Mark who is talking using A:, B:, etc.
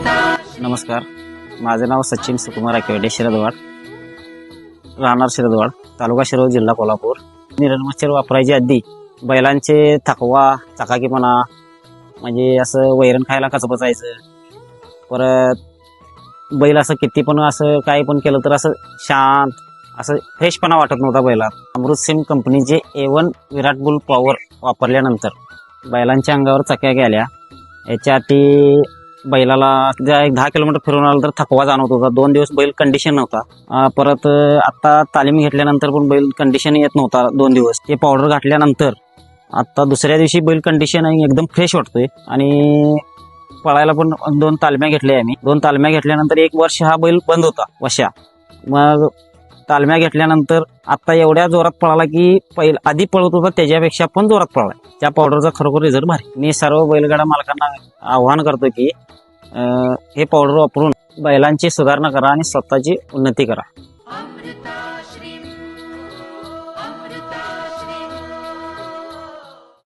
A: नमस्कार, माझे नाव सचिन सुकुमार आकेवाडे, शिरदवाड, राहणार शिरदवाड, तालुका शिरोळ, जिल्हा कोल्हापूर. निरणमच्छर वापरायच्या आधी बैलांचे थकवा, चकाकीपणा, म्हणजे असं वैरण खायला कचबचायचं. परत बैल असं किती पण असं काही पण केलं तर असं शांत, असं फ्रेशपणा वाटत नव्हता बैलात. अमृत सिम कंपनीचे A1 विराट बुल पॉवर वापरल्यानंतर बैलांच्या अंगावर चक्या गेल्या. याच्याआधी बैलाला 10 किलोमीटर फिरून आलं तर थकवा जाणवत होता. 2 दिवस बैल कंडिशन नव्हता. परत आता तालीम घेतल्यानंतर पण बैल कंडिशन येत नव्हता 2 दिवस. ते पावडर घातल्यानंतर आता दुसऱ्या दिवशी बैल कंडिशन एकदम फ्रेश वाटतोय. आणि पळायला पण 2 तालम्या घेतल्या आम्ही. 2 तालम्या घेतल्यानंतर 1 वर्ष हा बैल बंद होता वशा. मग तालम्या घेतल्यानंतर आता एवढ्या जोरात पळाला की आधी पळत होता त्याच्यापेक्षा पण जोरात पळाला. त्या पावडरचा खरोखर रिझल्ट भारी. मी सर्व बैलगाडा मालकांना आवाहन करतो की हे पावडर वापरून बैलांची सुधारणा करा आणि स्वतःची उन्नती करा.